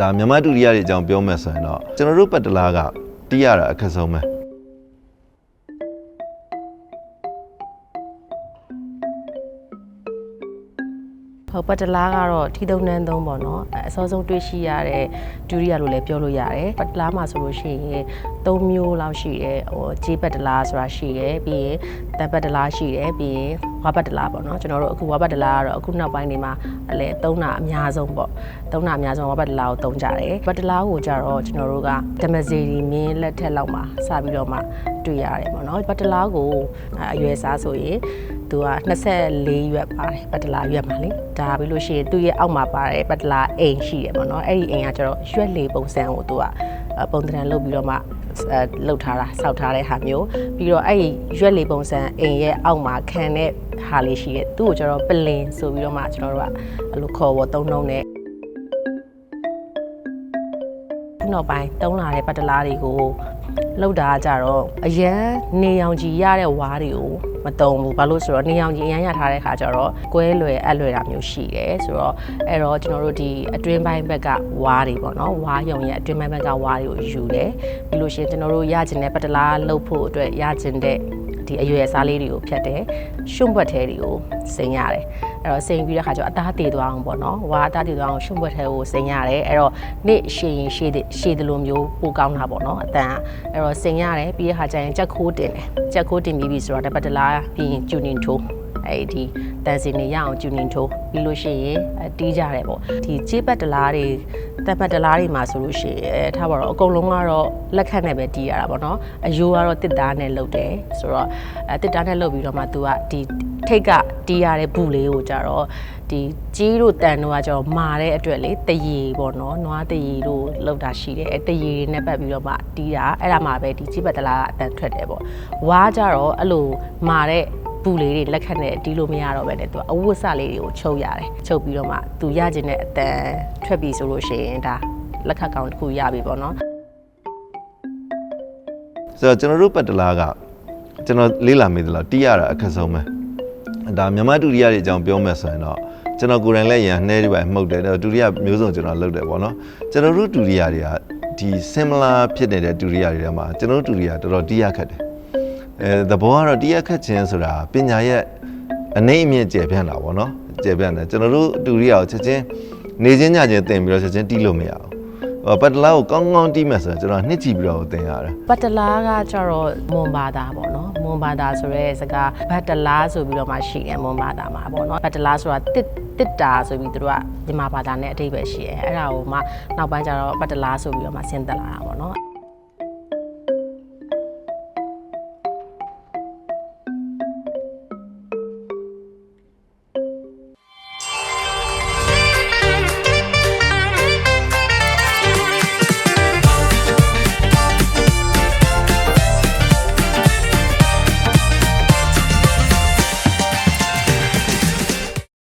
ဒါမြန်မာတူရီယာတွေအကြောင်းပြောမယ်ဆိုရင်တော့ကျွန်တော်တို့ပတ်တလားကတီးရတာအခက်ဆုံးပဲဟုတ်ပတ်တလားကတော့ထီသုံးနှန်းသုံးပေါ့နော်အစောဆုံးတွေ့ရှိရတဲ့ဒူရီယာလို့လည်းပြောလို့ရတယ်ပတ်တလားမှာဆိုလို့ရှိရင်၃မျိုးလောက်ရှိတယ်ကြေးပတ်တလားဆိုတာရှိတယ်ပြီးရင်တန်ပတ်တလားရှိတယ်ပြီးရင်ဝါပတ်တလားပေါ့နော်ကျွန်တော်တို့အခုဝါပတ်တလားကတော့အခုနောက်ပိုင်းတွေမှာလည်းသုံးတာအများဆုံးပေါ့သုံးတာအများဆုံးဝါပတ်တလားကိုသုံးကြတယ်ပတ်တလားကိုကြတော့ကျွန်တော်တို့ကဓမ္မစေရီမင်းလက်ထက်လောက်မှာစပြီးတော့မှတွေ့ရတယ်ပေါ့နော်ပတ်တလားကိုအရွယ်စားဆိုရင်သူက24ရွက်ပါတယ်ပတ်တလားရွက်မှာလေဒါပြီးလို့ရှိရင်သူ့ရဲ့အောက်မှာပါတယ်ပတ်တလားအိမ်ရှိတယ်ပေါ့နော်အဲ့ဒီအိမ်ကကျတော့ရွက်လေပုံစံကိုသူကပုံသဏ္ဍာန်လုပ်ပြီးတော့မှလှုပ်ထားတာစောက်ထားတဲ့ဟာမျိုးပြီးတော့အဲ့ဒီရွက်လေပုံစံအိမ်ရဲ့အောက်မှာခံတဲ့ဟာလေးရှိတယ်သူ့ကိုကျတော့ပလင်ဆိုပြီးတော့မှကျွန်တော်တို့ကအဲ့လိုခေါ်ပေါ်သုံးနှုံးနဲ့နောက်ပိုင်းတုံးလာတဲ့ပတ်တလားတွေကိုလောက်တာကြတော့အရန်နေရောင်ကြီးရတဲ့ဝါးတွေကိုမတုံဘူးဘာလို့ဆိုတော့နေရောင်ကြီးအရန်ရထားတဲ့ခါကျတော့ကွဲလွယ်အပ်လွယ်တာမျိုးရှိတယ်ဆိုတော့အဲ့တော့ကျွန်တော်တို့ဒီအတွင်းပိုင်းဘက်ကဝါးတွေပေါ့နော်ဝါးရုံရဲ့အတွင်းပိုင်းဘက်ကဝါးတွေကိုယူတယ်ပြီးလို့ရှိရင်ကျွန်တော်တို့ရကျင်တဲ့ပတ်တလားလှုပ်ဖို့အတွက်ရကျင်တဲ့ဒီအရွယ်စားလေးတွေကိုဖြတ်တယ်ရှုံ့ဘွက်ထဲတွေကိုစိန်ရတယ်အဲ့တော့စိန်ပြီးတဲ့ခါကျတော့အသားတည်သွားအောင်ပေါ့နော်ဝါအသားတည်သွားအောင်ရှုံ့ဘွက်ထဲကိုစိန်ရတယ်အဲ့တော့နေ့ရှည်ရင်ရှည်တယ်လို့မျိုးပိုကောင်းတာပေါ့နော်အတန်အဲ့တော့စိန်ရတယ်ပြီးတဲ့ခါကျရင်ကြက်ခိုးတင်တယ်ကြက်ခိုးတင်ပြီးပြီဆိုတော့ပတ်တလားပြီးရင်ကျူနင်ထိုးအဲ့ဒီတန်စင်နေရအောင်ကျူနင်ထိုးပြီးလို့ရှိရင်တီးကြတယ်ပေါ့ဒီကြေးပတ်တလားတွေတက်ပတ်တလားတွေမှာဆိုလို့ရှိရင်ထားပါတော့အကုန်လုံးကတော့လက်ခတ်နဲ့ပဲတီးရတာပေါ့နော်အယိုးကတော့တစ်သားနဲ့လုပ်တယ်ဆိုတော့တစ်သားနဲ့လုပ်ပြီးတော့မှ तू ကဒီထိတ်ကတီးရတဲ့ဘူးလေးကိုကြတော့ဒီကြီးတို့တန်တို့ကကြတော့မာတဲ့အတွက်လေတရေပေါ့နော်နွားတရေတို့လောက်တာရှိတယ်တရေတွေနဲ့ပတ်ပြီးတော့မှတီးတာအဲ့ဒါမှပဲဒီကြေးပတ်တလားကအတန်ထွက်တယ်ပေါ့ဝါးကြတော့အဲ့လိုမာတဲ့ဘူးလေးတွေလက်ခတ်နဲ့တီးလို့မရတော့ပဲနဲ့သူကအဝတ်စလေးတွေကိုချုပ်ရတယ်ချုပ်ပြီးတော့မှသူရကျင်တဲ့အတန်ထွက်ပြီးဆိုလို့ရှိရင်ဒါလက်ခတ်ကောင်တစ်ခုရပြီပေါ့နော်ဆိုတော့ကျွန်တော်တို့ပတ်တလားကကျွန်တော်လေးလာမိသလားတီးရတာအခက်ဆုံးပဲဒါမြန်မာတူရီယာတွေအကြောင်းပြောမယ်ဆိုရင်တော့ကျွန်တော်ကိုယ်တိုင်လည်းရန်နှဲတွေပဲမှုတ်တယ်တူရီယာမျိုးစုံကျွန်တော်လုပ်တယ်ပေါ့နော်ကျွန်တော်တို့တူရီယာတွေကဒီ similar ဖြစ်နေတဲ့တူရီယာတွေထဲမှာကျွန်တော်တို့တူရီယာတော်တော်တီးရခက်တယ်သဘောကတော့တီးရခက်ခြင်းဆိုတာပညာရဲ့အနေအမြင့်ကျယ်ပြန့်တာပေါ့နော်ကျယ်ပြန့်တယ်ကျွန်တော်တို့တူရီယာကိုချက်ချင်းနေချင်းညချင်းတင်ပြီးတော့ချက်ချင်းတီးလို့မရဘူးပတ်တလားကိုကောင်းကောင်းတီးမယ်ဆိုတော့ကျွန်တော်နှစ်ကြည့်ပြီးတော့တင်ရတယ်ပတ်တလားကကျတော့မွန်ဘာသာပေါ့နော်မွန်ဘာသာဆိုရဲစကားဘတ်တလားဆိုပြီးတော့မှရှိတယ်မွန်ဘာသာမှာပေါ့နော်ဘတ်တလားဆိုတာတစ်တာဆိုပြီးသူတို့ကမြန်မာဘာသာနဲ့အဓိပ္ပာယ်ရှိတယ်အဲ့ဒါကိုမှနောက်ပိုင်းကျတော့ပတ်တလားဆိုပြီးတော့မှဆင်းသက်လာတာပေါ့နော်